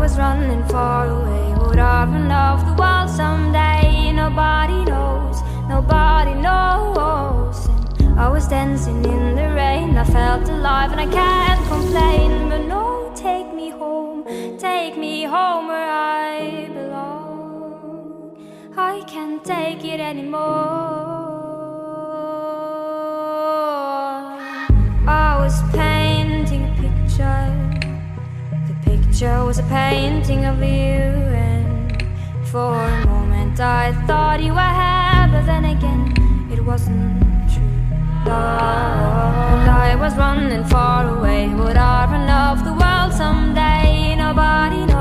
was running far away. Would I run off the world someday? Nobody knows, nobody knows. And I was dancing in the rain, I felt alive and I can't complain. But no, take me home where I belong. I can't take it anymore. I was painting a picture. The picture was a painting of you, and for a moment I thought you were here, but then again it wasn't true. And I was running far away. Would I run off the world someday? Nobody knows.